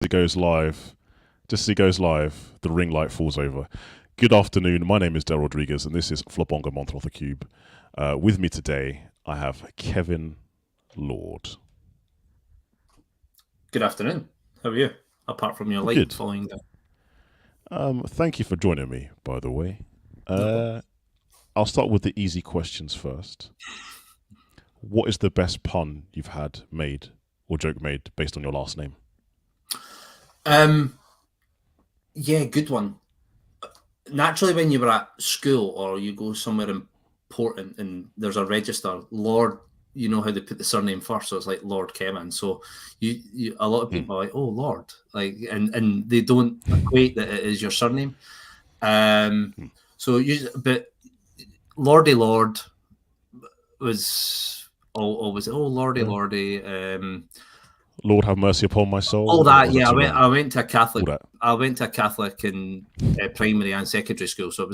it goes live, just as he goes live, the ring light falls over. Good afternoon. My name is Del Rodriguez, and this is Flabonga Monthrothacube. With me today, I have Kevin Lord. Good afternoon. How are you? Apart from your light Good. falling down. Thank you for joining me, by the way. No I'll start with the easy questions first. What is the best pun you've had made or joke made based on your last name? Yeah, good one. Naturally, when you were at school or you go somewhere important and there's a register, Lord, you know how they put the surname first, so it's like Lord Kevin. So you a lot of people are like, oh Lord, like, and they don't equate that it is your surname. But Lordy Lord was always Lordy Lordy. Lord have mercy upon my soul. All that, yeah. I went to a Catholic. I went to a Catholic in primary and secondary school, so it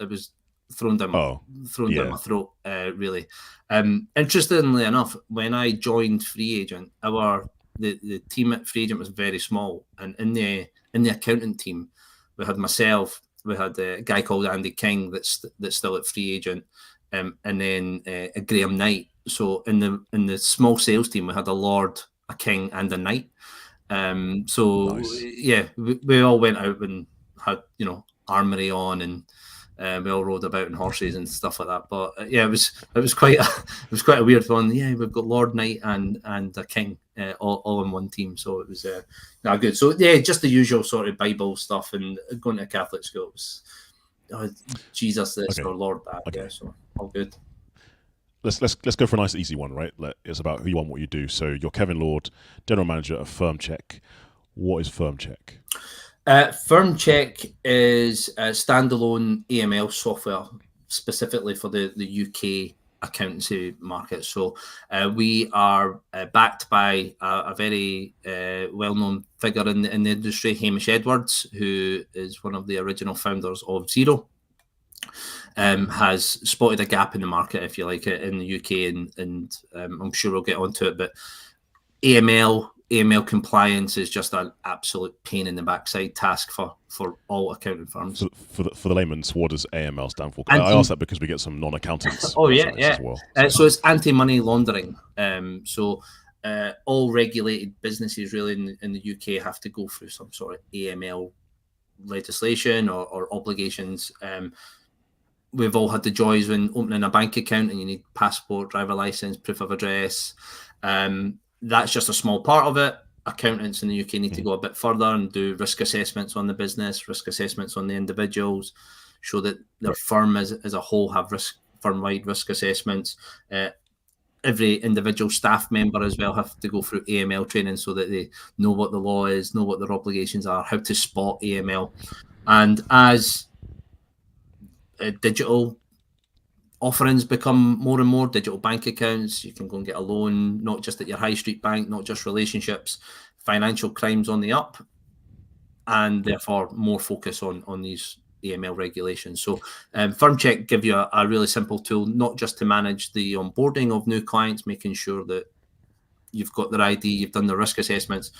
was thrown down my throat. Really. Interestingly enough, when I joined Free Agent, the team at Free Agent was very small, and in the accountant team, we had myself, we had a guy called Andy King that's still at Free Agent, and then Graham Knight. So in the small sales team, we had a Lord, a King, and a Knight. Nice. Yeah, we all went out and had armory on, and we all rode about in horses and stuff like that. But yeah, it was quite a weird one. Yeah, we've got Lord, Knight, and a King all in one team, so it was good. So yeah, just the usual sort of Bible stuff, and going to Catholic school was Jesus this or Lord that. Okay. Yeah, so all good. Let's go for a nice easy one, right? It's about who you are and what you do. So you're Kevin Lord, general manager of Firmcheck. What is Firmcheck? Firmcheck is a standalone AML software specifically for the UK accountancy market. So we are backed by a very well-known figure in the industry, Hamish Edwards, who is one of the original founders of Xero. Has spotted a gap in the market, if you like it, in the UK, and I'm sure we'll get onto it. But AML compliance is just an absolute pain in the backside task for all accounting firms. For the layman, what does AML stand for? I ask that because we get some non-accountants. As well. So it's anti-money laundering. All regulated businesses really in the UK have to go through some sort of AML legislation or obligations. We've all had the joys when opening a bank account and you need passport, driver license, proof of address. That's just a small part of it. Accountants in the UK need to go a bit further and do risk assessments on the business, risk assessments on the individuals, show that their firm as a whole have firm-wide risk assessments. Every individual staff member as well have to go through AML training so that they know what the law is, know what their obligations are, how to spot AML. And as digital offerings become more and more, digital bank accounts, you can go and get a loan, not just at your high street bank, not just relationships, financial crimes on the up, and therefore more focus on these AML regulations. So Firmcheck give you a really simple tool, not just to manage the onboarding of new clients, making sure that you've got their ID, you've done the risk assessments,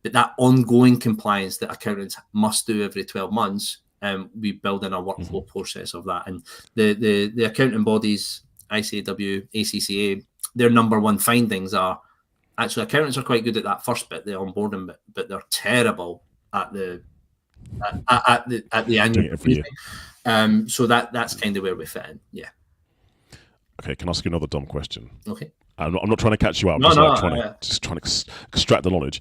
but that ongoing compliance that accountants must do every 12 months, we build in a workflow process of that. And the accounting bodies, ICAW, ACCA, their number one findings are actually accountants are quite good at that first bit, the onboarding bit, but they're terrible at the annual review. So that's kind of where we fit in. Yeah. Okay, can I ask you another dumb question? Okay. I'm not trying to catch you out. Just trying to extract the knowledge.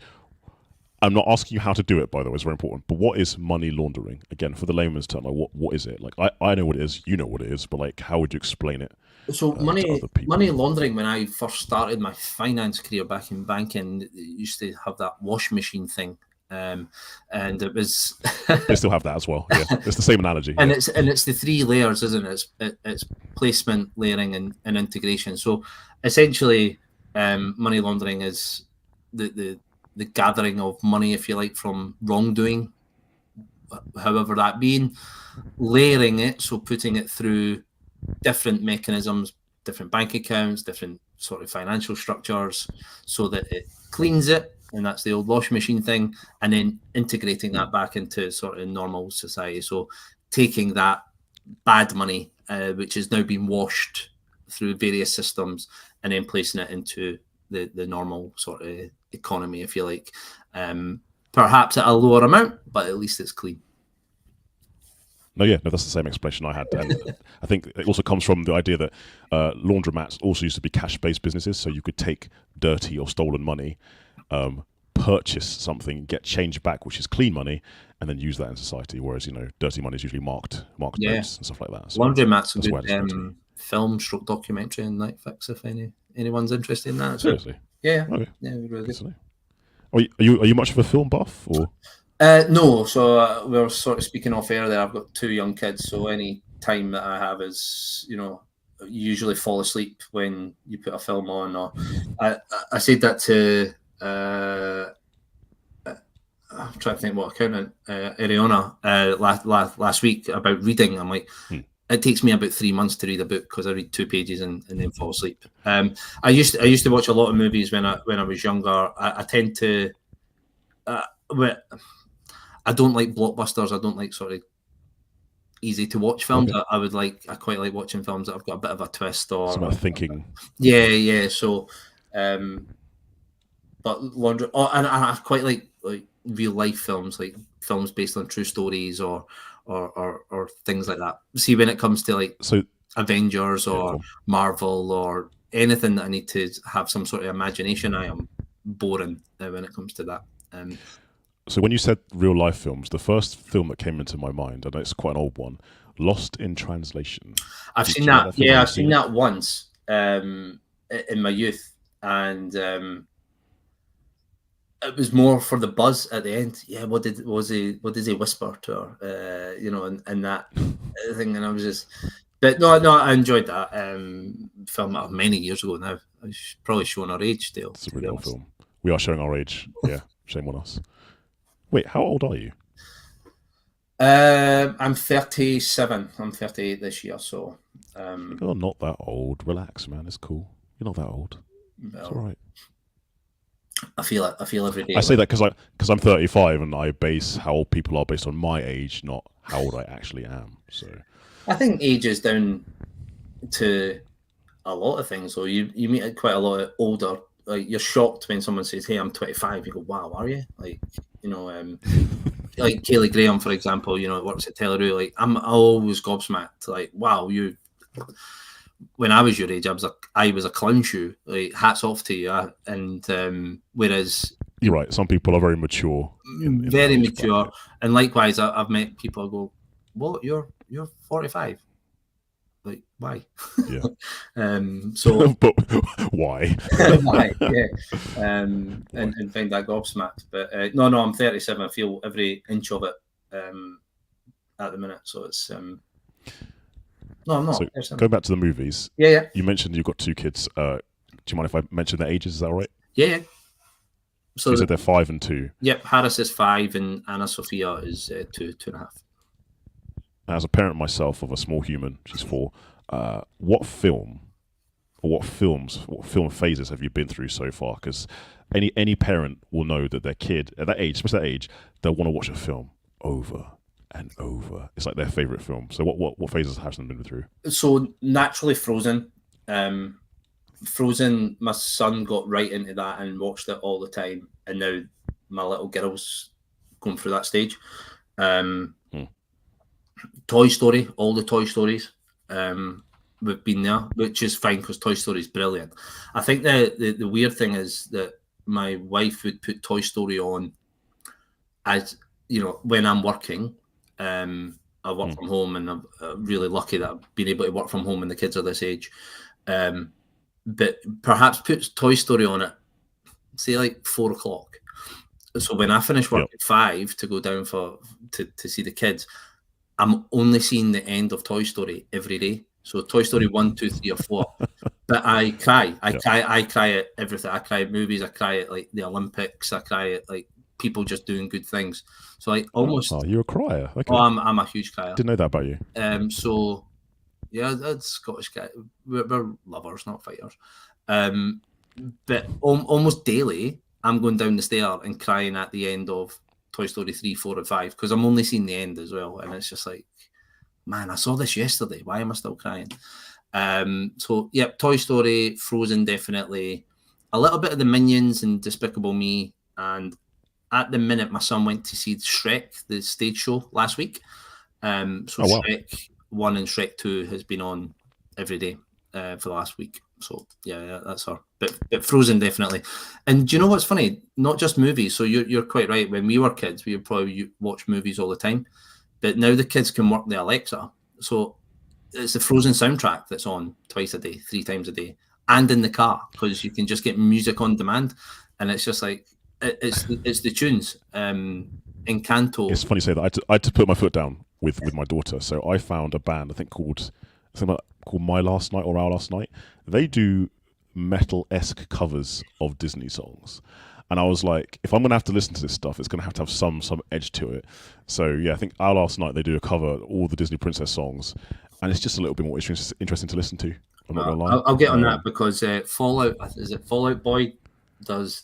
I'm not asking you how to do it, by the way, it's very important. But what is money laundering? Again, for the layman's term, like what is it? Like I know what it is, you know what it is, but like how would you explain it? So money laundering, when I first started my finance career back in banking, used to have that wash machine thing. And it was they still have that as well. Yeah, it's the same analogy. And it's the three layers, isn't it? It's placement, layering, and integration. So essentially, money laundering is the gathering of money, if you like, from wrongdoing, however that being, layering it, so putting it through different mechanisms, different bank accounts, different sort of financial structures, so that it cleans it, and that's the old washing machine thing, and then integrating that back into sort of normal society. So taking that bad money, which has now been washed through various systems, and then placing it into the normal sort of economy, if you like. Perhaps at a lower amount, but at least it's clean. No, that's the same explanation I had. And I think it also comes from the idea that laundromats also used to be cash-based businesses, so you could take dirty or stolen money, purchase something, get change back, which is clean money, and then use that in society. Whereas dirty money is usually marked notes and stuff like that. So laundromats a good film/documentary on Netflix if anyone's interested in that. Seriously? Yeah. Okay. Yeah, really good. Are you much of a film buff or? No, so we were sort of speaking off air there. I've got 2 young kids, so any time that I have is, usually fall asleep when you put a film on. Or I said that to I'm trying to think what accountant Ariana last week about reading. I'm like, it takes me about 3 months to read a book because I read 2 pages and then fall asleep. I used to watch a lot of movies when I was younger. I tend to. I don't like blockbusters. I don't like sort of easy to watch films. Okay. I quite like watching films that have got a bit of a twist or some thinking. Yeah. So, but and I quite like real life films, like films based on true stories or things like that. See, when it comes to Avengers or Marvel or anything that I need to have some sort of imagination, I am boring when it comes to that. So when you said real life films, the first film that came into my mind, and it's quite an old one, Lost in Translation. I've seen that. Yeah, I've seen that once in my youth, and it was more for the buzz at the end. Yeah, what does he whisper to her? And that thing, and I was just. But no, I enjoyed that film many years ago now. I was probably showing our age still. It's a really old film. We are showing our age. Yeah, shame on us. Wait, how old are you? I'm 37. I'm 38 this year, so. You're not that old. Relax, man. It's cool. You're not that old. Well, it's all right. I feel it. I feel every day. I say that because I'm 35 and I base how old people are based on my age, not how old I actually am. So. I think age is down to a lot of things. So you meet quite a lot of older. Like you're shocked when someone says, "Hey, I'm 25." You go, "Wow, are you?" Like Kaylee Graham, for example. Works at Teleroo. Like I'm always gobsmacked. Like, wow, you. When I was your age, I was a clown shoe. Like, hats off to you. And whereas you're right, some people are very mature. Very mature, bracket. And likewise, I've met people who go, "What? You're 45." Like, why? Yeah. So, but why? Why? Yeah. And find that gobsmacked. But no, I'm 37. I feel every inch of it at the minute. So it's no, I'm not. So going back to the movies. Yeah. You mentioned you've got 2 kids. Do you mind if I mention their ages? Is that all right? Yeah. So you said they're 5 and 2. Yep. Harris is 5 and Anna Sophia is 2.5. As a parent myself of a small human, she's 4. What film phases have you been through so far? Because any parent will know that their kid at that age, especially that age, they'll want to watch a film over and over. It's like their favorite film. So what phases has Harrison been through? So naturally, Frozen. Frozen. My son got right into that and watched it all the time, and now my little girl's going through that stage. Toy Story, all the Toy Stories, we've been there, which is fine because Toy Story is brilliant. I think the weird thing is that my wife would put Toy Story on as when I'm working. I work from home, and I'm really lucky that I've been able to work from home when the kids are this age. But perhaps puts Toy Story on at say like 4:00. So when I finish work at 5 to go down to see the kids, I'm only seeing the end of Toy Story every day. So Toy Story 1, 2, 3, or 4. But I cry. I cry at everything. I cry at movies. I cry at like the Olympics. I cry at like people just doing good things. So like almost. Oh, you're a crier. Okay. Oh, I'm a huge crier. Didn't know that about you. So yeah, that's Scottish guy. We're lovers, not fighters. But almost daily, I'm going down the stair and crying at the end of Toy Story 3, 4, and 5 because I'm only seeing the end as well, and it's just like, man, I saw this yesterday. Why am I still crying? So yeah, Toy Story, Frozen, definitely. A little bit of the Minions and Despicable Me, and at the minute, my son went to see Shrek, the stage show last week. So wow. Shrek 1 and Shrek 2 has been on every day for the last week. So yeah, that's her. But Frozen, definitely. And do you know what's funny? Not just movies. So you're quite right. When we were kids, we would probably watch movies all the time. But now the kids can work the Alexa. So it's the Frozen soundtrack that's on twice a day, 3 times a day, and in the car, because you can just get music on demand. And it's just like, it's the tunes. Encanto. It's funny you say that. I had to put my foot down with my daughter. So I found a band, I think called My Last Night or Our Last Night. They do metal-esque covers of Disney songs. And I was like, if I'm going to have to listen to this stuff, it's going to have some edge to it. So yeah, I think Our Last Night, they do a cover of all the Disney princess songs. And it's just a little bit more interesting to listen to. I'm not going to lie. I'll get on that because Fallout Boy does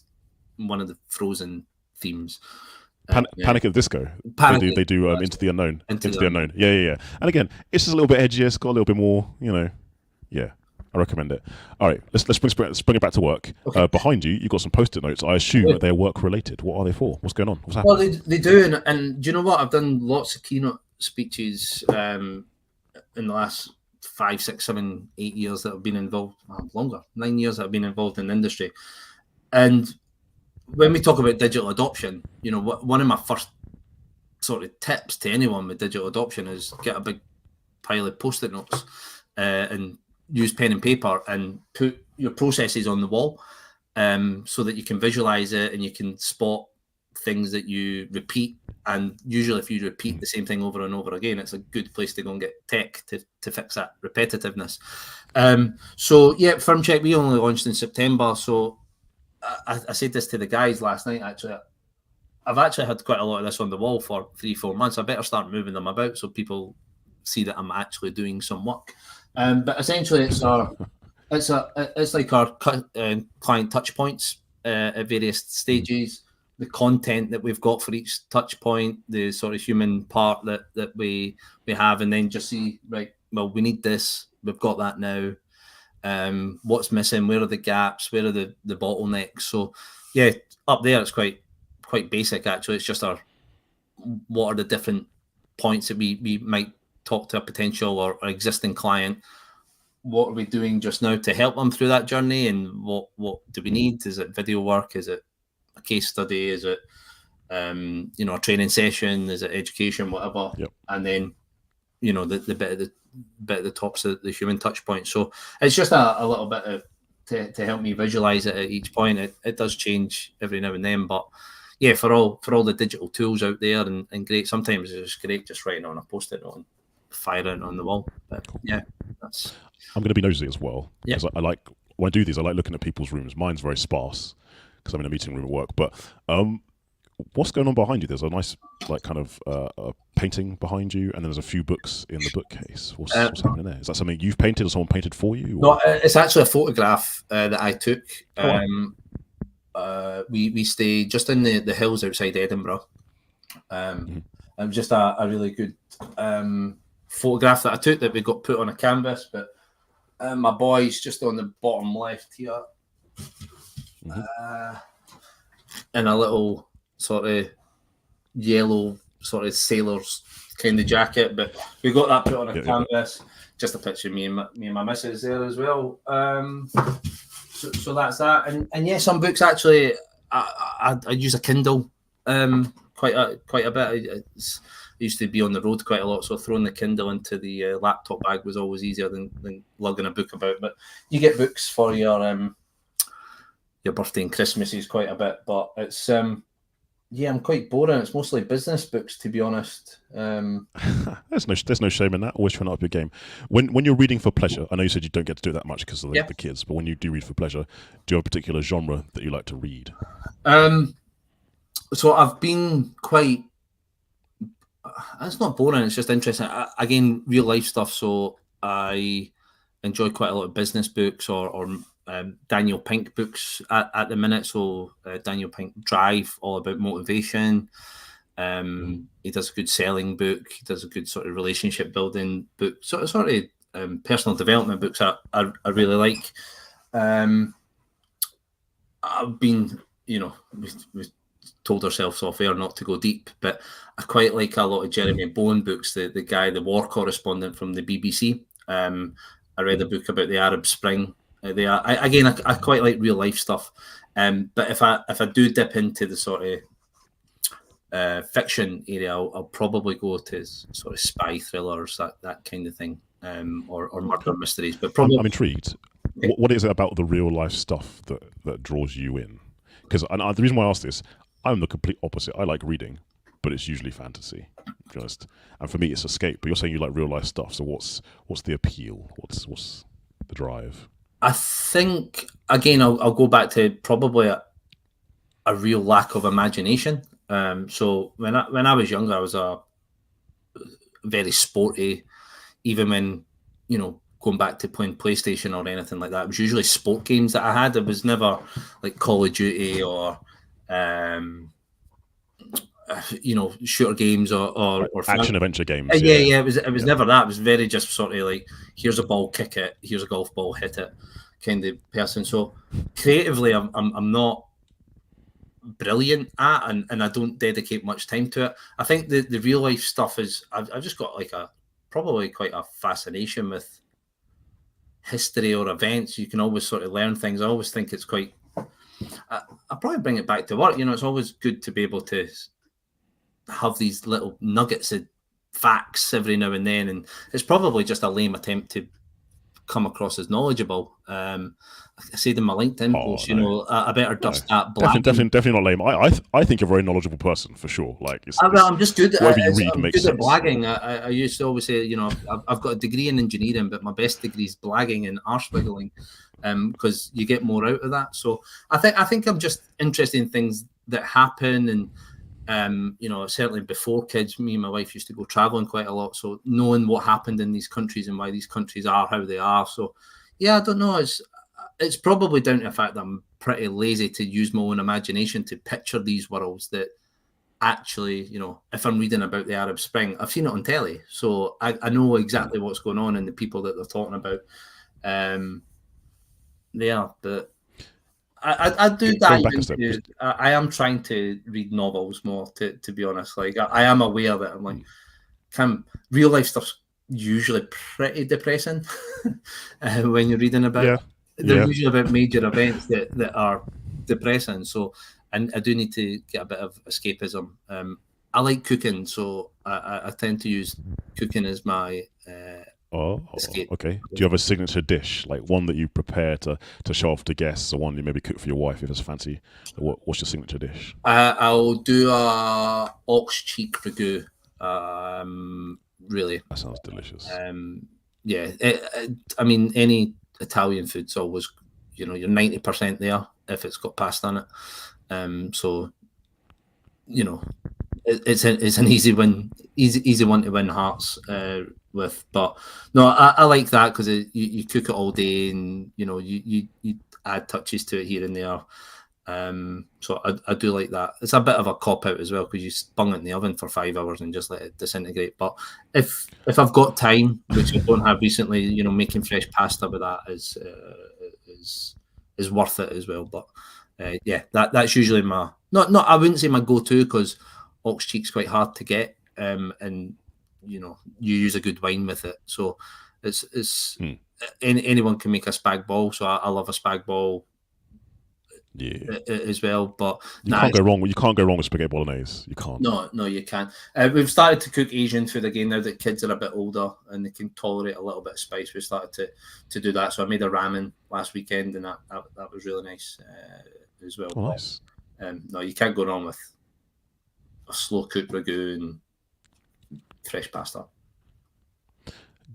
one of the Frozen themes. Panic at the Disco. They do Into the Unknown. Into the Unknown. Yeah. And again, it's just a little bit edgier. It's got a little bit more, yeah. I recommend it. All right, let's bring it back to work. Okay. Behind you, you've got some Post-it notes. I assume that they're work related. What are they for? What's going on? What's happening? Well, they do, and do you know what? I've done lots of keynote speeches in the last 5, 6, 7, 8 years that I've been involved. Longer, 9 years that I've been involved in the industry. And when we talk about digital adoption, one of my first sort of tips to anyone with digital adoption is get a big pile of Post-it notes and use pen and paper and put your processes on the wall so that you can visualize it and you can spot things that you repeat. And usually if you repeat the same thing over and over again, it's a good place to go and get tech to fix that repetitiveness. So yeah, Firmcheck, we only launched in September. So I said this to the guys last night, actually. I've actually had quite a lot of this on the wall for 3-4 months. I better start moving them about so people see that I'm actually doing some work. But essentially, it's like our client touch points at various stages, the content that we've got for each touch point, the sort of human part that we have, and then just see, right, well, we need this, we've got that now. What's missing? Where are the gaps? Where are the bottlenecks? So yeah, up there it's quite basic actually. It's just what are the different points that we might talk to a potential or existing client. What are we doing just now to help them through that journey, and what do we need? Is it video work? Is it a case study? Is it a training session? Is it education? Whatever. Yep. And then the bit at the tops of the human touch point. So it's just a little bit to help me visualize it at each point. It does change every now and then, but yeah, for all the digital tools out there and great. Sometimes it's great just writing on a Post-it note and firing it on the wall. But yeah, that's. I'm going to be nosy as well. Yeah. Because I like, when I do these, I like looking at people's rooms. Mine's very sparse because I'm in a meeting room at work. But what's going on behind you? There's a nice, kind of painting behind you, and then there's a few books in the bookcase. What's happening there? Is that something you've painted or someone painted for you? Or? No, it's actually a photograph that I took. We stay just in the hills outside Edinburgh. It was just a really good photograph that I took that we got put on a canvas, but my boy's just on the bottom left here. In a little sort of yellow sort of sailor's kind of jacket, but we got that put on a canvas. Just a picture of me and my missus there as well. So that's that, and yeah, some books actually. I use a Kindle quite a bit. I used to be on the road quite a lot, so throwing the Kindle into the laptop bag was always easier than lugging a book about. But you get books for your birthday and Christmases quite a bit, but it's I'm quite boring. It's mostly business books, to be honest. There's no shame in that. Always trying to up your game. When you're reading for pleasure, I know you said you don't get to do that much because of the kids, but when you do read for pleasure, do you have a particular genre that you like to read? So I've been quite. It's not boring. It's just interesting. Again, real life stuff. So I enjoy quite a lot of business books or Daniel Pink books at the minute. So Daniel Pink Drive, all about motivation. He does a good selling book. He does a good sort of relationship building book. Sort of personal development books I really like. I've been, we've told ourselves off air not to go deep, but I quite like a lot of Jeremy Bowen books. The guy, the war correspondent from the BBC. I read a book about the Arab Spring. I quite like real life stuff. But if I do dip into the sort of fiction area, I'll probably go to sort of spy thrillers, that kind of thing, or murder mysteries. But probably, I'm intrigued. What is it about the real life stuff that draws you in? Because the reason why I ask this, I'm the complete opposite. I like reading, but it's usually fantasy, to be honest. And for me, it's escape. But you're saying you like real life stuff. So what's the appeal? What's the drive? I think, again, I'll go back to probably a real lack of imagination. So when I was younger, I was a very sporty. Even when, going back to playing PlayStation or anything like that, it was usually sport games that I had. It was never like Call of Duty or shooter games or action adventure games. Yeah. It was never that. It was very just sort of like, here's a ball, kick it. Here's a golf ball, hit it, kind of person. So creatively, I'm not brilliant at, and I don't dedicate much time to it. I think the real life stuff is I've just got like probably quite a fascination with history or events. You can always sort of learn things. I always think it's quite. I probably bring it back to work. It's always good to be able to have these little nuggets of facts every now and then, and it's probably just a lame attempt to come across as knowledgeable. I said in my LinkedIn post, I better dust that black. Definitely not lame. I think you're a very knowledgeable person for sure. Like, I'm just good. Whatever you read makes sense. At blagging. I used to always say, I've got a degree in engineering, but my best degree is blagging and arse wiggling, because you get more out of that. So I think I'm just interested in things that happen, and certainly before kids, me and my wife used to go traveling quite a lot. So knowing what happened in these countries and why these countries are how they are. So yeah, I don't know. It's probably down to the fact that I'm pretty lazy to use my own imagination to picture these worlds that actually, if I'm reading about the Arab Spring, I've seen it on telly. So I know exactly what's going on and the people that they're talking about. But I do that. I am trying to read novels more, to be honest. Like, I am aware that I'm like, real life stuff's usually pretty depressing when you're reading about it. They're usually about major events that are depressing. So, and I do need to get a bit of escapism. I like cooking, so I tend to use cooking as my escape. Okay. Do you have a signature dish, like one that you prepare to show off to guests, or one you maybe cook for your wife if it's fancy? What's your signature dish? I'll do a ox cheek ragu. Really, that sounds delicious. I mean, any Italian food's always, you're 90% there if it's got pasta in it. So, it's an easy win, easy one to win hearts with. But no, I like that because you cook it all day, and you add touches to it here and there. So I do like that. It's a bit of a cop out as well because you bung it in the oven for 5 hours and just let it disintegrate. But if I've got time, which I don't have recently, making fresh pasta with that is worth it as well. But that's usually my not I wouldn't say my go-to, because ox cheek's quite hard to get, and you use a good wine with it. So it's anyone can make a spag bol. So I love a spag bol. As well, but you can't go wrong with spaghetti bolognese. You can't. No, you can't. We've started to cook Asian food again now that kids are a bit older and they can tolerate a little bit of spice. We started to do that. So I made a ramen last weekend, and that was really nice as well. Oh, nice. No, you can't go wrong with a slow cooked ragu and fresh pasta.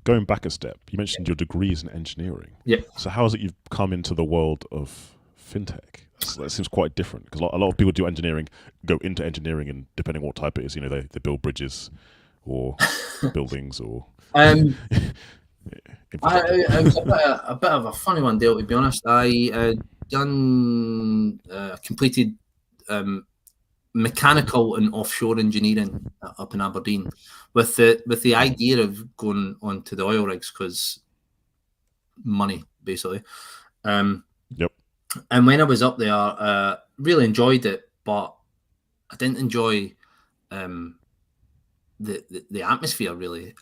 Going back a step, you mentioned your degrees in engineering. Yeah. So how is it you've come into the world of fintech? That seems quite different, because a lot of people do engineering, go into engineering, and depending on what type it is, they build bridges or buildings or. It was a bit of a funny one, Dale, to be honest. I completed mechanical and offshore engineering up in Aberdeen with the idea of going onto the oil rigs because money, basically. Yep. And when I was up there, really enjoyed it, but I didn't enjoy the atmosphere really.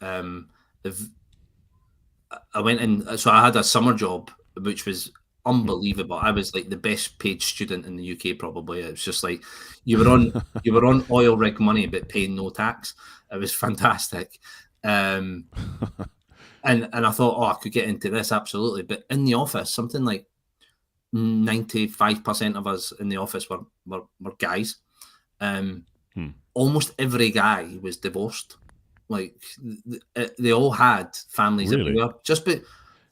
I went in, so I had a summer job, which was unbelievable. I was like the best paid student in the UK, probably. It was just like you were on oil rig money, but paying no tax. It was fantastic. And I thought, I could get into this absolutely. But in the office, something like 95% of us in the office were guys. Almost every guy was divorced. Like they all had families everywhere.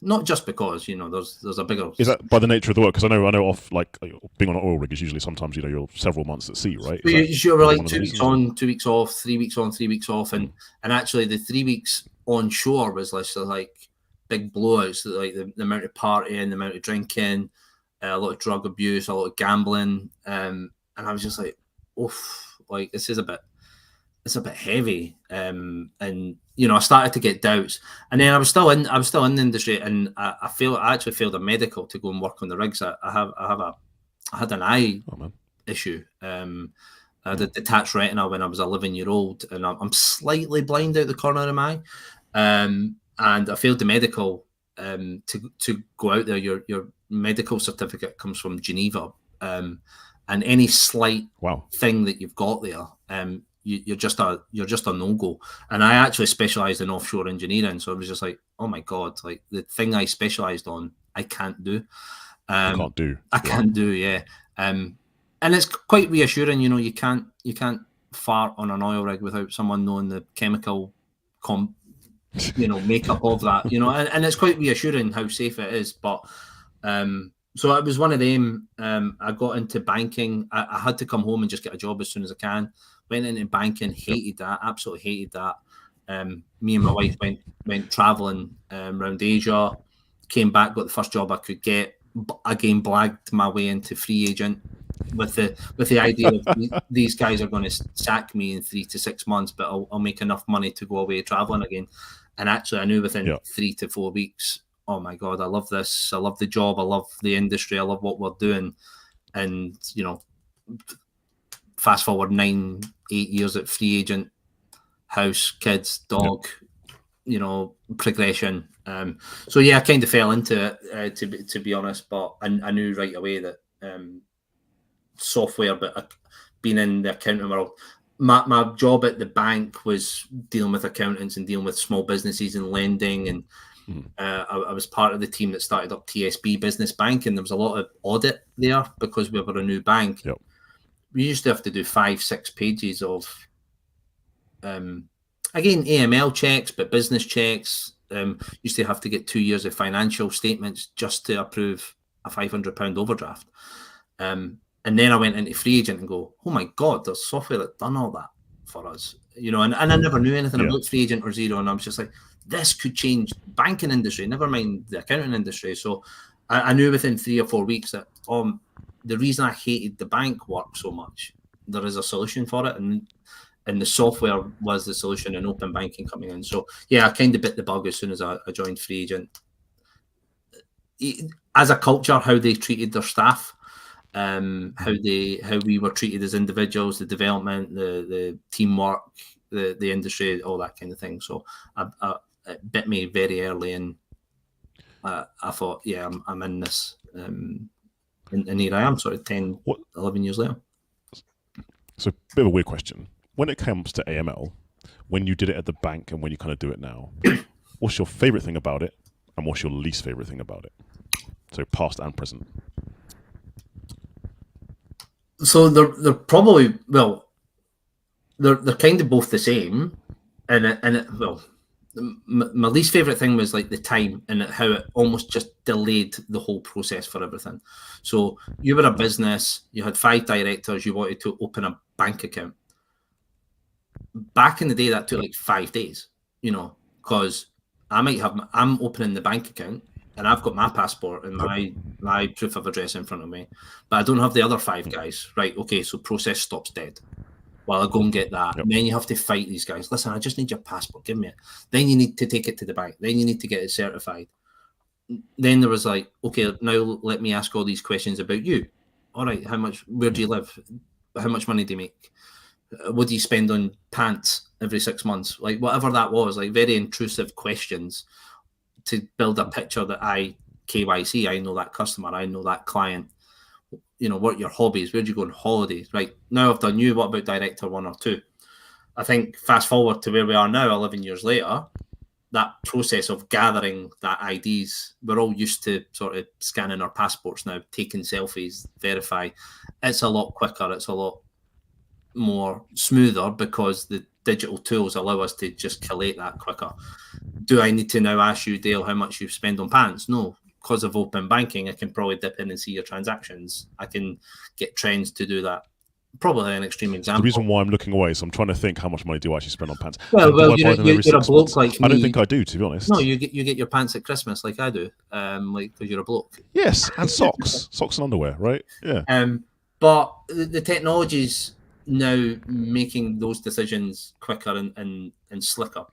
Not just because there's a bigger. Is that by the nature of the work? Because I know off like being on an oil rig is usually sometimes you're several months at sea, right? You're like 2 weeks on, 2 weeks off, 3 weeks on, 3 weeks off, and actually the 3 weeks on shore was like big blowouts. Like the amount of partying, the amount of drinking, a lot of drug abuse, a lot of gambling, and I was just like, oof, like this is a bit heavy, and I started to get doubts, and then I was still in the industry, and I actually failed a medical to go and work on the rigs. I had an eye issue. I had a detached retina when I was 11-year-old, and I'm slightly blind out the corner of my eye, and I failed the medical to go out there. Your medical certificate comes from Geneva, and any slight thing that you've got there, you're just a no-go. And I actually specialized in offshore engineering, so I was just like, oh my god, like the thing I specialized on I can't do. I can't do, yeah. And it's quite reassuring, you can't fart on an oil rig without someone knowing the chemical makeup of that, and it's quite reassuring how safe it is. But so it was one of them. I got into banking. I had to come home and just get a job as soon as I can. Went into banking, hated that, absolutely hated that. Me and my wife went traveling around Asia, came back, got the first job I could get. Again, blagged my way into free agent with the idea of these guys are going to sack me in 3 to 6 months, but I'll make enough money to go away traveling again. And actually, I knew within 3 to 4 weeks, oh my god, I love this. I love the job. I love the industry. I love what we're doing. And fast forward 9-8 years at free agent, house, kids, dog, progression. So yeah, I kind of fell into it to be honest, but I knew right away that software, but being in the accounting world, my job at the bank was dealing with accountants and dealing with small businesses and lending, and I was part of the team that started up TSB Business Bank, and there was a lot of audit there because we were a new bank. Yep. We used to have to do 5-6 pages of again AML checks, but business checks. Used to have to get 2 years of financial statements just to approve a £500 overdraft. And then I went into free agent and go, oh my god, there's software that done all that for us, and I never knew anything about free agent or Zero, and I was just like, this could change the banking industry, never mind the accounting industry. So I knew within 3 or 4 weeks that the reason I hated the bank work so much, there is a solution for it, and the software was the solution, and open banking coming in. So yeah, I kind of bit the bug as soon as I joined free agent. As a culture, how they treated their staff, how we were treated as individuals, the development, the teamwork, the industry, all that kind of thing. So it bit me very early, and I thought, yeah, I'm in this, and here I am, sort of 10, 11 years later. So a bit of a weird question. When it comes to AML, when you did it at the bank and when you kind of do it now, what's your favorite thing about it, and what's your least favorite thing about it? So past and present. So they're probably, well, they're kind of both the same, and my least favorite thing was like the time and how it almost just delayed the whole process for everything. So you were a business, you had 5 directors, you wanted to open a bank account. Back in the day, that took like 5 days, because I'm opening the bank account and I've got my passport and my proof of address in front of me, but I don't have the other 5 guys. Right? Okay, so process stops dead. While I go and get that, and then you have to fight these guys. Listen, I just need your passport. Give me it. Then you need to take it to the bank. Then you need to get it certified. Then there was like, okay, now let me ask all these questions about you. All right, where do you live? How much money do you make? What do you spend on pants every 6 months? Like whatever that was, like very intrusive questions to build a picture that KYC, I know that customer, I know that client. You know, what are your hobbies? Where do you go on holidays? Right, now I've done you. What about director 1 or 2? I think fast forward to where we are now, 11 years later, that process of gathering that IDs, we're all used to sort of scanning our passports now, taking selfies, verify. It's a lot quicker. It's a lot more smoother because the digital tools allow us to just collate that quicker. Do I need to now ask you, Dale, how much you spend on pants? No. Because of open banking, I can probably dip in and see your transactions. I can get trends to do that. Probably an extreme example. The reason why I'm looking away is I'm trying to think how much money do I actually spend on pants. Well, you're a bloke like me. I don't think I do, to be honest. No, you get your pants at Christmas like I do, like because you're a bloke. Yes, and socks, socks and underwear, right? Yeah. But the technology's now making those decisions quicker and slicker,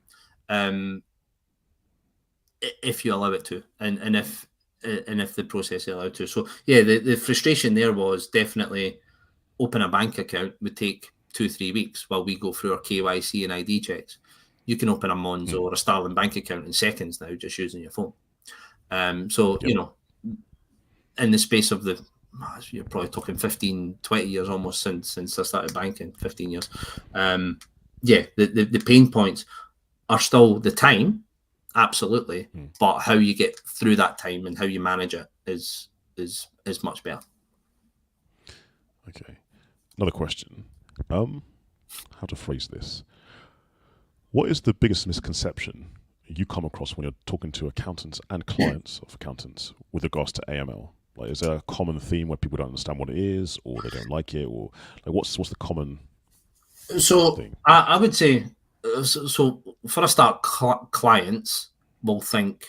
if you allow it to, and if the process is allowed to. So yeah, the frustration there was definitely open a bank account would take 2-3 weeks while we go through our KYC and ID checks. You can open a Monzo or a Starling bank account in seconds now, just using your phone. You know, in the space of you're probably talking 15, 20 years almost since I started banking, 15 years. The pain points are still the time, absolutely, but how you get through that time and how you manage it is much better. Okay. Another question. How to phrase this? What is the biggest misconception you come across when you're talking to accountants and clients of accountants with regards to AML? Like, is there a common theme where people don't understand what it is, or they don't like it, or like what's the common thing? I would say, so for a start, clients will think,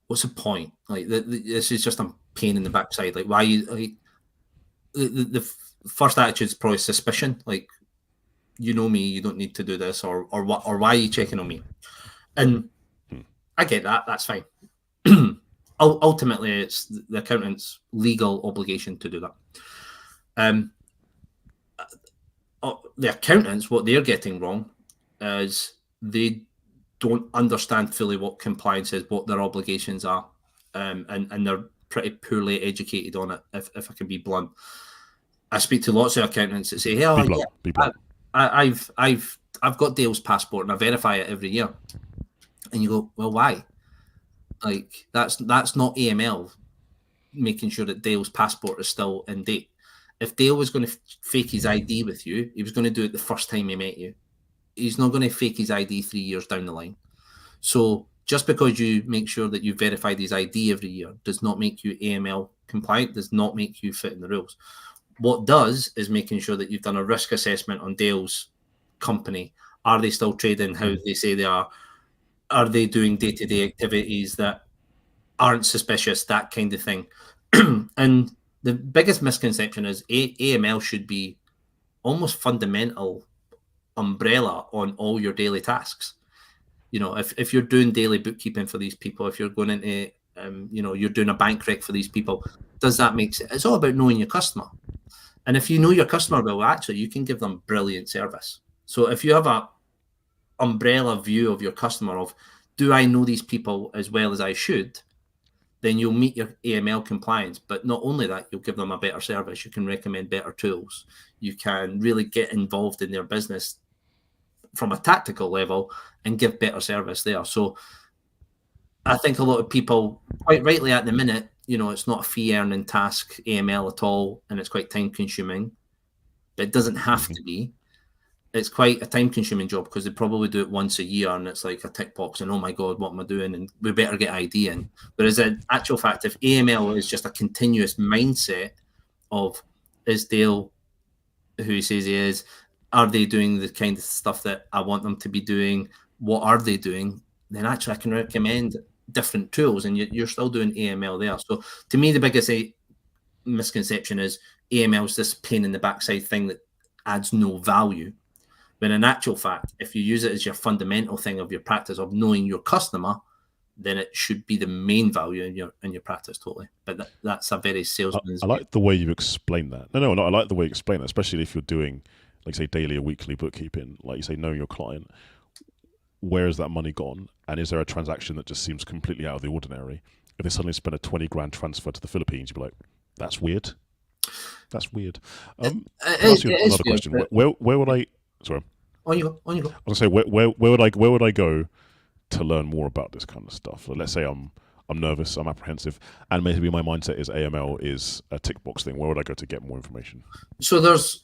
what's the point? Like, this is just a pain in the backside. Like, why you like the first attitude is probably suspicion. Like, you know me, you don't need to do this, or what, or why are you checking on me? And I get that. That's fine. Ultimately, it's the accountant's legal obligation to do that. The accountants, what they're getting wrong is they don't understand fully what compliance is, what their obligations are, and they're pretty poorly educated on it, if I can be blunt. I speak to lots of accountants that say, "Hey, be blunt. I've got Dale's passport and I verify it every year," and you go, "Well, why? Like that's not AML making sure that Dale's passport is still in date. If Dale was going to fake his ID with you, he was going to do it the first time he met you. He's not going to fake his ID 3 years down the line. So just because you make sure that you verified his ID every year does not make you AML compliant, does not make you fit in the rules. What does is making sure that you've done a risk assessment on Dale's company. Are they still trading how they say they are? Are they doing day-to-day activities that aren't suspicious, that kind of thing? And the biggest misconception is AML should be almost fundamental umbrella on all your daily tasks. You know, if you're doing daily bookkeeping for these people, if you're going into, you're doing a bank rec for these people, does that make sense? It's all about knowing your customer. And if you know your customer well, actually, you can give them brilliant service. So if you have a umbrella view of your customer of, do I know these people as well as I should, then you'll meet your AML compliance. But not only that, you'll give them a better service. You can recommend better tools. You can really get involved in their business from a tactical level and give better service there. So I think a lot of people, quite rightly at the minute, it's not a fee earning task, AML at all, and it's quite time consuming, but it doesn't have to be. It's quite a time consuming job because they probably do it once a year and it's like a tick box and, oh my God, what am I doing? And we better get ID in. Whereas in actual fact, if AML is just a continuous mindset of, is Dale who he says he is, are they doing the kind of stuff that I want them to be doing? What are they doing? then actually I can recommend different tools, and you're still doing AML there. So to me, the biggest misconception is AML is this pain in the backside thing that adds no value. When in actual fact, if you use it as your fundamental thing of your practice of knowing your customer, then it should be the main value in your practice, totally. But that's a very salesman's I like the way you explain that. No, I like the way you explain that, especially if you're doing, like, say, daily or weekly bookkeeping, like you say, knowing your client. Where has that money gone? And is there a transaction that just seems completely out of the ordinary? If they suddenly spend a 20 grand transfer to the Philippines, you'd be like, that's weird. That's weird. I'll ask you another question. Where would I? Sorry. On you go. I was gonna say, where would I go to learn more about this kind of stuff? Let's say I'm nervous, I'm apprehensive, and maybe my mindset is AML is a tick box thing. Where would I go to get more information? So there's,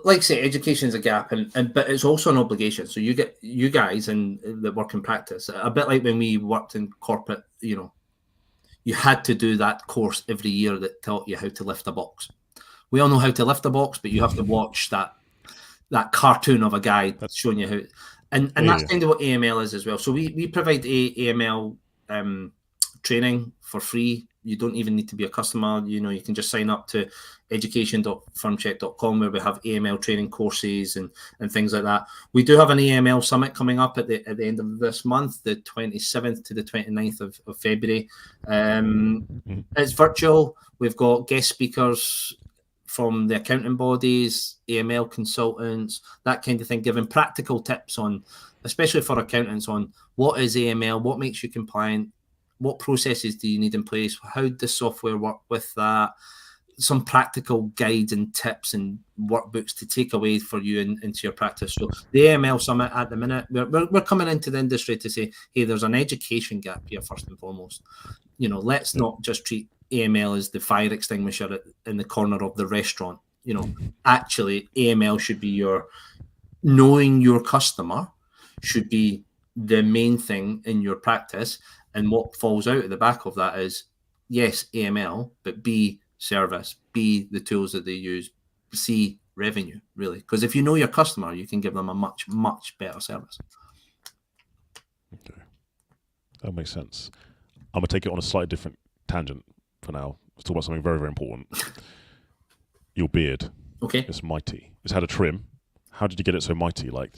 like I say, education is a gap, but it's also an obligation. So you guys that work in practice, a bit like when we worked in corporate, you had to do that course every year that taught you how to lift a box. We all know how to lift a box, but you have to watch that cartoon of a guy showing you how. And that's kind of what AML is as well. So we provide AML training for free. You don't even need to be a customer. You can just sign up to education.firmcheck.com, where we have AML training courses and things like that. We do have an AML summit coming up at the end of this month, the 27th to the 29th of February. It's virtual. We've got guest speakers from the accounting bodies, AML consultants, that kind of thing, giving practical tips on, especially for accountants, on what is AML, what makes you compliant, what processes do you need in place, how does software work with that, some practical guides and tips and workbooks to take away for you into your practice. So the AML Summit at the minute, we're coming into the industry to say, hey, there's an education gap here first and foremost. Let's not just treat AML as the fire extinguisher in the corner of the restaurant. Actually, AML should be knowing your customer should be the main thing in your practice. And what falls out at the back of that is, yes, AML, but B, service, B, the tools that they use, C, revenue, really. Because if you know your customer, you can give them a much, much better service. Okay. That makes sense. I'm going to take it on a slightly different tangent for now. Let's talk about something very, very important. Your beard. Okay. It's mighty. It's had a trim. How did you get it so mighty? Like,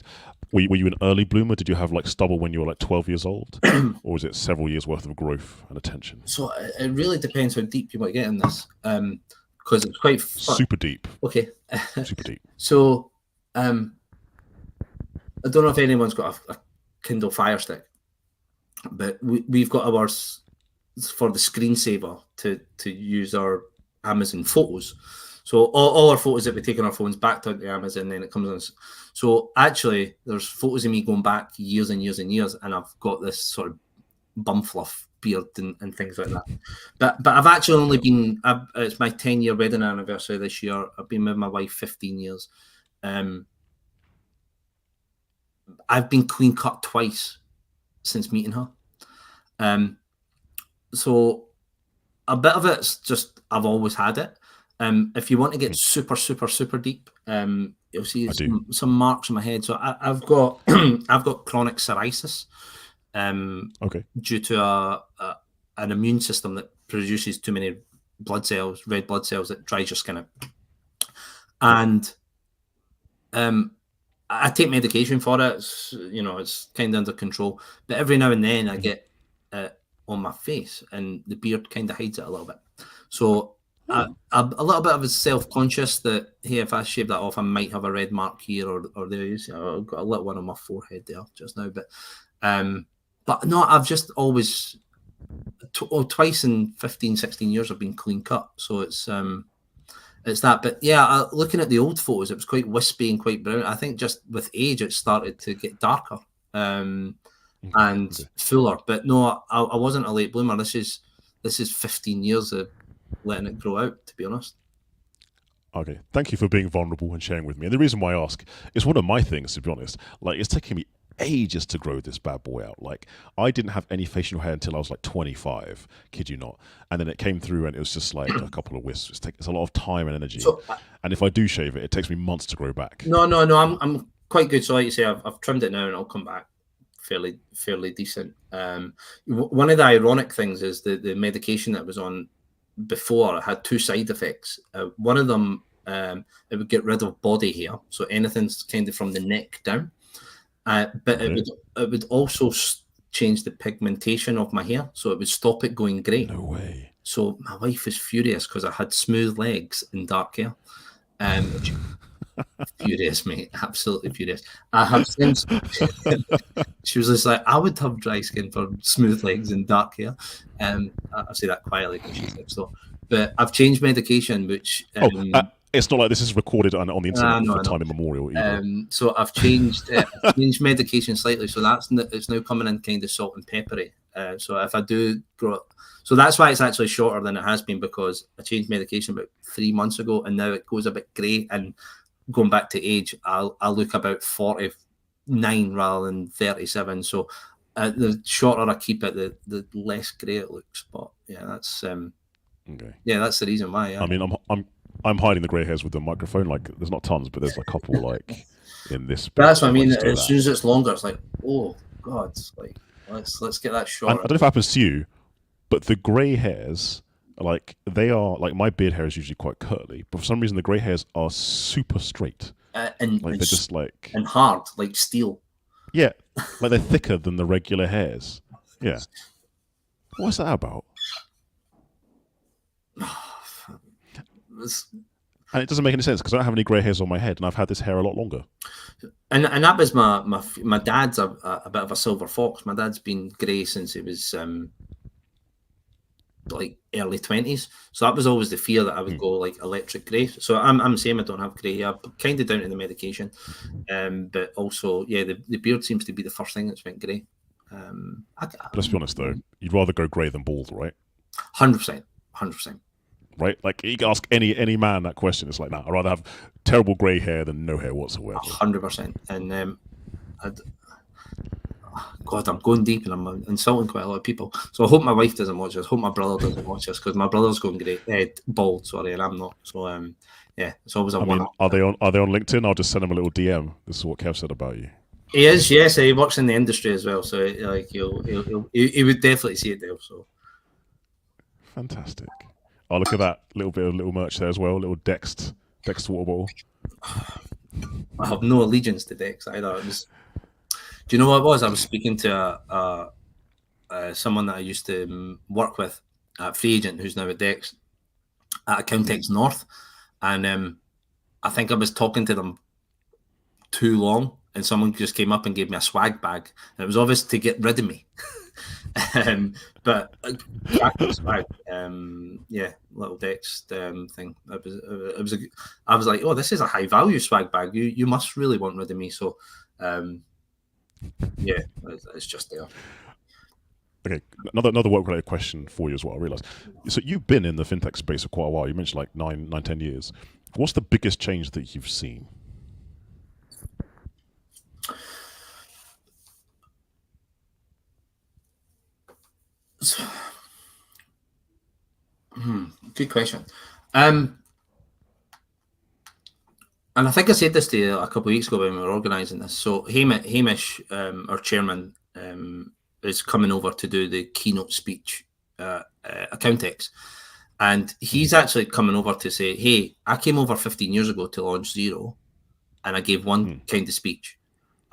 were you an early bloomer? Did you have like stubble when you were like 12 years old? Or was it several years worth of growth and attention? So it really depends how deep you want to get in this. Because it's quite fun. Super deep. Okay. Super deep. So I don't know if anyone's got a Kindle Fire Stick, but we've got ours for the screensaver to use our Amazon photos. So all our photos that we take on our phones backed out to Amazon, then it comes on. So actually, there's photos of me going back years and years and years, and I've got this sort of bum fluff beard and things like that. But I've actually only been, it's my 10-year wedding anniversary this year. I've been with my wife 15 years. I've been clean cut twice since meeting her. So a bit of it's just, I've always had it. If you want to get super, super, super deep, you'll see some marks on my head. So I've got I've got chronic psoriasis. Due to an immune system that produces too many red blood cells that dries your skin out. And I take medication for it. It's kind of under control. But every now and then I get it on my face, and the beard kind of hides it a little bit. So I'm a little bit of a self-conscious that, hey, if I shave that off, I might have a red mark here or there. I've got a little one on my forehead there just now. But no, I've just always, twice in 15, 16 years, I've been clean cut. So it's that. But yeah, looking at the old photos, it was quite wispy and quite brown. I think just with age, it started to get darker and fuller. But no, I wasn't a late bloomer. This is 15 years of letting it grow out, to be honest. Okay, thank you for being vulnerable and sharing with me. And the reason why I ask, it's one of my things, to be honest. Like, it's taking me ages to grow this bad boy out. Like, I didn't have any facial hair until I was like 25, kid you not. And then it came through and it was just like a couple of wisps. It's a lot of time and energy. And if I do shave it, it takes me months to grow back. No, I'm quite good. So like you say, I've trimmed it now and I'll come back fairly decent. One of the ironic things is the medication that was on before had two side effects. One of them, it would get rid of body hair, so anything's kind of from the neck down. But it would also change the pigmentation of my hair, so it would stop it going grey. No way. So my wife was furious because I had smooth legs and dark hair. Furious, mate, absolutely furious. I have since she was just like, I would have dry skin for smooth legs and dark hair. I say that quietly because she's next door. But I've changed medication, which it's not like this is recorded on the internet for time immemorial either. So I've changed medication slightly. So it's now coming in kind of salt and peppery. So if I do grow, so that's why it's actually shorter than it has been, because I changed medication about 3 months ago, and now it goes a bit grey. And going back to age, I'll look about 49 rather than 37. So the shorter I keep it, the less grey it looks. But yeah, that's okay. Yeah, that's the reason why. Yeah. I mean, I'm hiding the grey hairs with the microphone. Like, there's not tons, but there's a couple like in this. That's what I mean. As soon as it's longer, it's like, oh God, like let's get that short. I don't know if it happens to you, but the grey hairs, like, they are like, my beard hair is usually quite curly, but for some reason the grey hairs are super straight, and they're just like and hard, like steel. Yeah, like they're thicker than the regular hairs. Yeah, what's that about? And it doesn't make any sense because I don't have any grey hairs on my head, and I've had this hair a lot longer. And that was my dad's a bit of a silver fox. My dad's been grey since he was like early 20s. So that was always the fear that I would go like electric grey. So I'm the same. I don't have grey hair, kind of down to the medication, but also the beard seems to be the first thing that's went grey. But let's be honest though, you'd rather go grey than bald, right? 100%. Right, like you can ask any man that question. It's like, nah, I'd rather have terrible grey hair than no hair whatsoever. 100%. And God, I'm going deep and I'm insulting quite a lot of people. So I hope my wife doesn't watch this. I hope my brother doesn't watch this, because my brother's going bald, sorry, and I'm not. So yeah, it's always a one. Are they on LinkedIn? I'll just send him a little DM. This is what Kev said about you. He is, yes. He works in the industry as well, so like he would definitely see it there. So fantastic. Oh, look at that little merch there as well. Little Dext water bottle. I have no allegiance to Dex either. Do you know what it was? I was speaking to someone that I used to work with at Free Agent, who's now at Dex, at Accountex North, and I think I was talking to them too long, and someone just came up and gave me a swag bag, and it was obvious to get rid of me. But swag, little Dex thing. I was like, oh, this is a high value swag bag. You must really want rid of me. So, yeah, it's just there. Okay, another work-related question for you as well. I realise. So you've been in the fintech space for quite a while. You mentioned like 9-10 years. What's the biggest change that you've seen? Good question. And I think I said this to you a couple of weeks ago when we were organising this. So Hamish, our chairman, is coming over to do the keynote speech at Accountex. And he's actually coming over to say, hey, I came over 15 years ago to launch Xero, and I gave one kind of speech.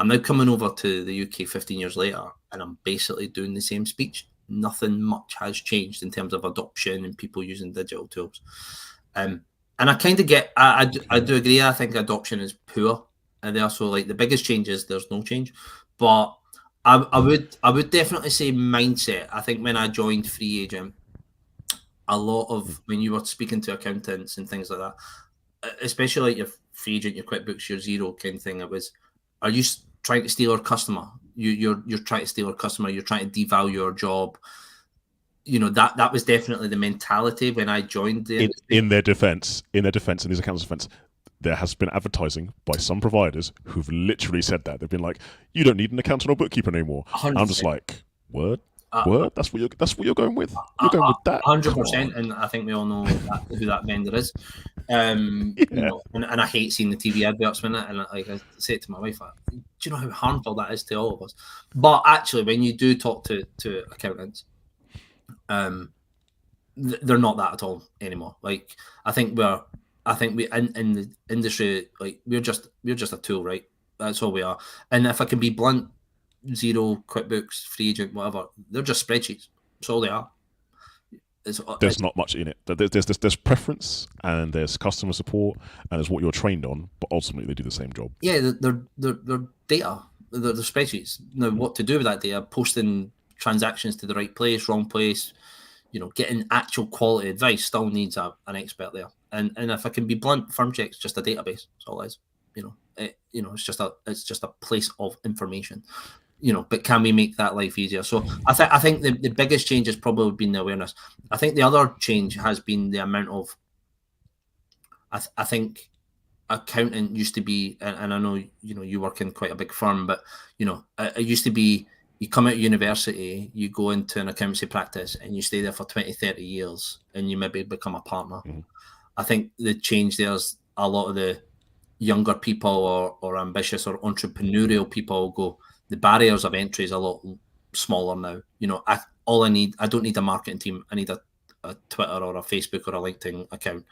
I'm now coming over to the UK 15 years later, and I'm basically doing the same speech. Nothing much has changed in terms of adoption and people using digital tools. And I kind of get, I do agree. I think adoption is poor, and they also like the biggest change is there's no change. But I would definitely say mindset. I think when I joined Free Agent, a lot of when you were speaking to accountants and things like that, especially like your Free Agent, your QuickBooks, your Xero kind of thing, it was, are you trying to steal our customer? You're trying to steal our customer. You're trying to devalue our job. You know, that was definitely the mentality when I joined the industry. In their defense, in these accountants' defense, there has been advertising by some providers who've literally said that. They've been like, you don't need an accountant or bookkeeper anymore. 100%. I'm just like, what? Word? That's what you're going with? You're going with that? 100%, and I think we all know who that vendor is. You know, and I hate seeing the TV adverts when it, and like I say it to my wife, do you know how harmful that is to all of us? But actually, when you do talk to accountants, they're not that at all anymore. Like I think we in the industry, like we're just a tool, right? That's all we are. And if I can be blunt, Xero, QuickBooks, Free Agent, whatever, they're just spreadsheets. That's all they are. There's not much in it. There's preference, and there's customer support, and there's what you're trained on. But ultimately, they do the same job. Yeah, they're data. They're spreadsheets. Now, what to do with that data? Posting transactions to the right place, wrong place. You know, getting actual quality advice still needs an expert there. And if I can be blunt, Firmcheck's just a database. That's all it is. It's just a place of information. You know, but can we make that life easier? So I think the biggest change has probably been the awareness. I think the other change has been the amount of. I think accountant used to be, and I know you work in quite a big firm, but it used to be you come out of university, you go into an accountancy practice, and you stay there for 20, 30 years, and you maybe become a partner. Mm-hmm. I think the change there's a lot of the younger people or ambitious or entrepreneurial people go. The barriers of entry is a lot smaller now. I don't need a marketing team. I need a Twitter or a Facebook or a LinkedIn account.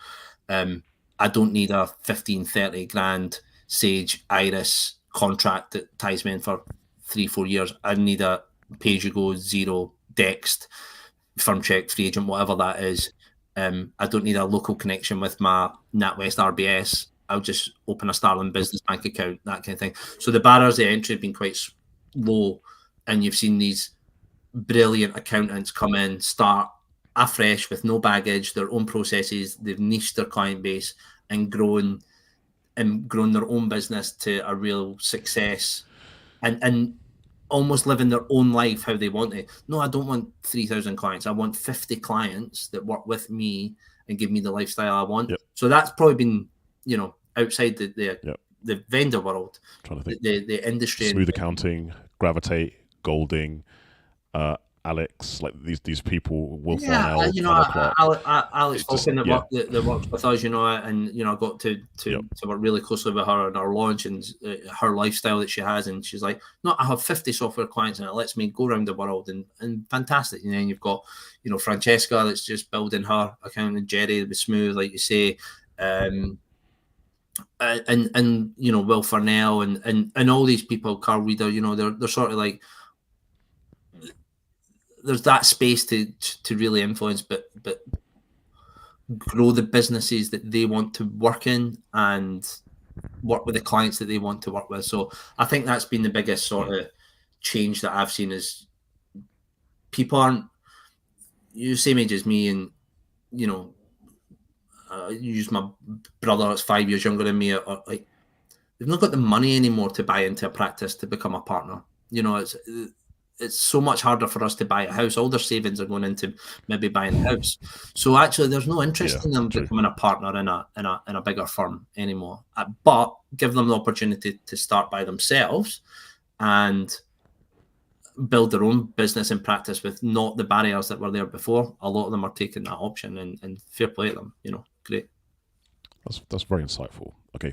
I don't need a 15, 30 grand Sage Iris contract that ties me in for 3-4 years. I need a pay-as-you-go, Xero, Dext, Firmcheck, Free Agent, whatever that is. I don't need a local connection with my NatWest RBS. I'll just open a Starling Business Bank account, that kind of thing. So the barriers of entry have been quite low, and you've seen these brilliant accountants come in, start afresh with no baggage, their own processes, they've niched their client base and grown their own business to a real success, and almost living their own life how they want it. No, I don't want 3,000 clients. I want 50 clients that work with me and give me the lifestyle I want. Yep. So that's probably been, outside the vendor world, trying to think. The industry. Smooth Accounting, Gravitate, Golding, Alex, like these people, Will Farnell, Alex Falcon that works with us, and I got to work really closely with her on our launch and her lifestyle that she has, and she's like, no, I have 50 software clients and it lets me go around the world and fantastic. And then you've got, Francesca that's just building her account, and Jerry with Smooth, like you say, and Will Farnell and all these people, Carl Reader, they're sort of like, there's that space to really influence, but grow the businesses that they want to work in and work with the clients that they want to work with. So I think that's been the biggest sort of change that I've seen is people aren't the same age as me, and use my brother that's 5 years younger than me, or like they've not got the money anymore to buy into a practice to become a partner. It's so much harder for us to buy a house. All their savings are going into maybe buying a house. So actually, there's no interest in them becoming a partner in a bigger firm anymore. But give them the opportunity to start by themselves and build their own business and practice with not the barriers that were there before. A lot of them are taking that option, and fair play to them. Great. That's very insightful. Okay,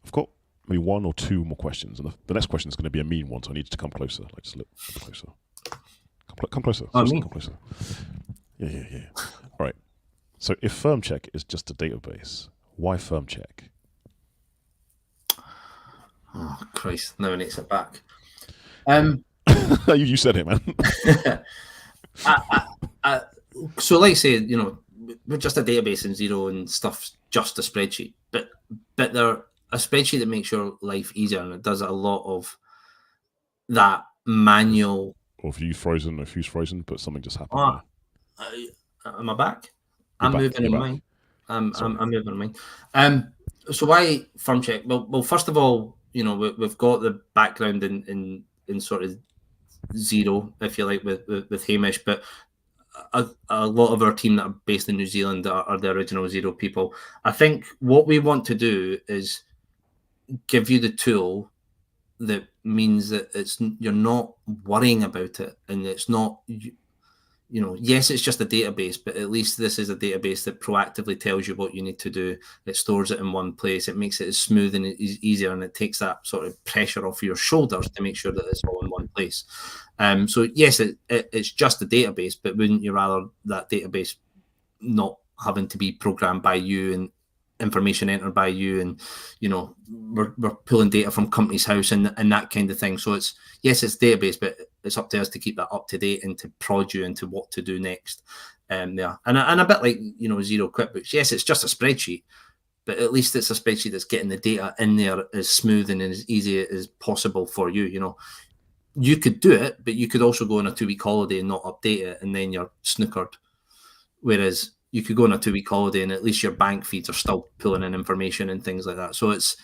I've got maybe one or two more questions, and the next question is going to be a mean one, so I need you to come closer. Like just a little closer. Come closer. Come closer. Yeah. All right. So if Firmcheck is just a database, why Firmcheck? Oh Christ! Now I need it back. You said it, man. So like I say, we're just a database in Xero and stuff's just a spreadsheet, but they're a spreadsheet that makes your life easier, and it does a lot of that manual. Or if you's frozen, but something just happened. Am I back? I'm moving in mine. I'm moving in mine. So why Firmcheck? Well, first of all, we've got the background in sort of Xero, if you like, with Hamish, but a lot of our team that are based in New Zealand are the original Xero people. I think what we want to do is give you the tool that means that you're not worrying about it, and it's not yes, it's just a database, but at least this is a database that proactively tells you what you need to do. It stores it in one place. It makes it as smooth and easier, and it takes that sort of pressure off your shoulders to make sure that it's all in one place. So yes, it's just a database, but wouldn't you rather that database not having to be programmed by you and information entered by you, and we're pulling data from company's house and that kind of thing. So it's database, but it's up to us to keep that up to date and to prod you into what to do next. And a bit like Zero QuickBooks. Yes, it's just a spreadsheet, but at least it's a spreadsheet that's getting the data in there as smooth and as easy as possible for you. You could do it, but you could also go on a 2-week holiday and not update it, and then you're snookered. Whereas you could go on a 2-week holiday and at least your bank feeds are still pulling in information and things like that. So it's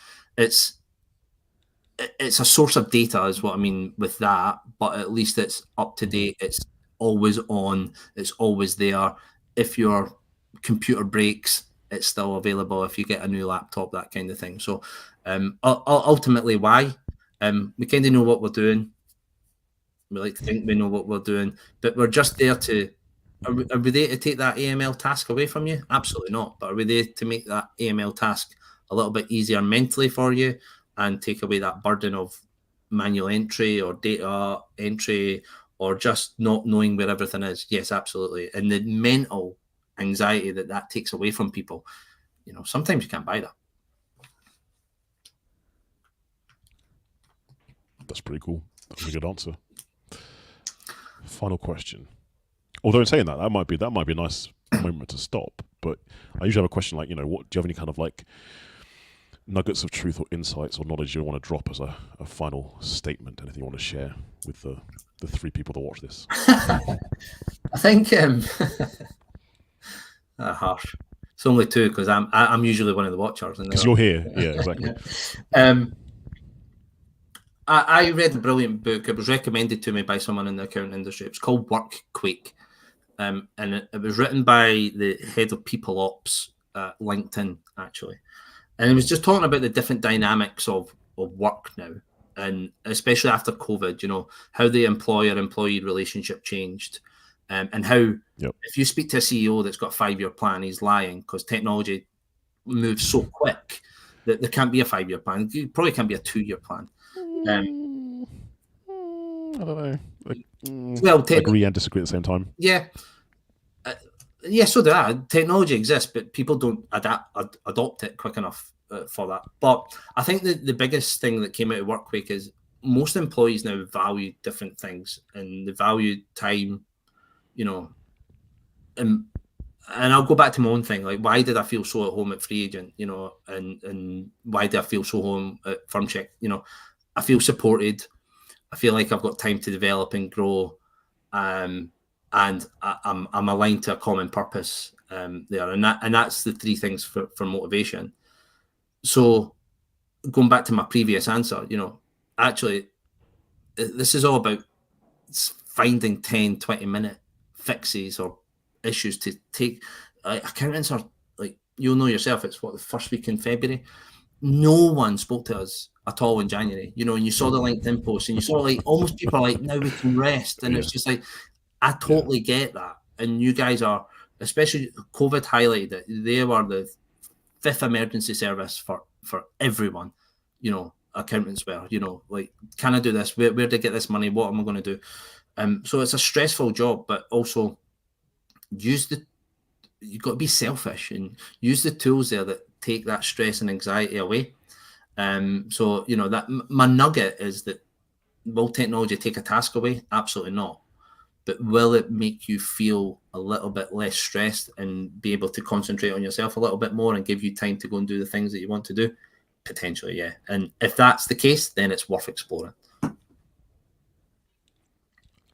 a source of data is what I mean with that, but at least it's up to date. It's always on. It's always there. If your computer breaks, it's still available. If you get a new laptop, that kind of thing. So ultimately, why? We kind of know what we're doing. We like to think we know what we're doing, but we're just there to... Are we there to take that AML task away from you? Absolutely not. But are we there to make that AML task a little bit easier mentally for you and take away that burden of manual entry or data entry or just not knowing where everything is? Yes, absolutely. And the mental anxiety that takes away from people, sometimes you can't buy that. That's pretty cool. That's a good answer. Final question. Although in saying that might be a nice moment to stop. But I usually have a question like, what do you have any kind of like nuggets of truth or insights or knowledge you want to drop as a final statement? Anything you want to share with the 3 people that watch this? I think harsh. It's only 2 because I'm usually one of the watchers. Because you're here, yeah, exactly. I read a brilliant book. It was recommended to me by someone in the accounting industry. It's called Workquake. And it was written by the head of people ops at LinkedIn, actually. And it was just talking about the different dynamics of work now, and especially after COVID, how the employer-employee relationship changed, and how if you speak to a CEO that's got a 5-year plan, he's lying, because technology moves so quick that there can't be a 5-year plan. It probably can't be a 2-year plan. I don't know. Agree and disagree at the same time. Yeah. So do I. Technology exists, but people don't adopt it quick enough for that. But I think the biggest thing that came out of Workquake is most employees now value different things, and they value time, and I'll go back to my own thing. Like, why did I feel so at home at Free Agent, and why did I feel so home at Firmcheck? I feel supported. I feel like I've got time to develop and grow. And I'm aligned to a common purpose there. And that's the 3 things for motivation. So going back to my previous answer, actually, this is all about finding 10, 20-minute fixes or issues to take. Accountants are like, you'll know yourself, it's the first week in February. No one spoke to us at all in January, and you saw the LinkedIn post and you saw like almost people are like, now we can rest. And it's just like, I totally get that. And you guys are, especially COVID highlighted it. They were the 5th emergency service for everyone, accountants were, like, can I do this? Where did I get this money? What am I going to do? So it's a stressful job, but also you've got to be selfish and use the tools there that take that stress and anxiety away. So, that my nugget is that, will technology take a task away? Absolutely not. But will it make you feel a little bit less stressed and be able to concentrate on yourself a little bit more and give you time to go and do the things that you want to do? Potentially, yeah. And if that's the case, then it's worth exploring. And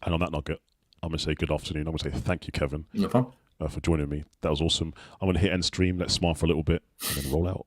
on that nugget, I'm going to say good afternoon. I'm going to say thank you, Kevin, No problem. for joining me. That was awesome. I'm going to hit end stream. Let's smile for a little bit and then roll out.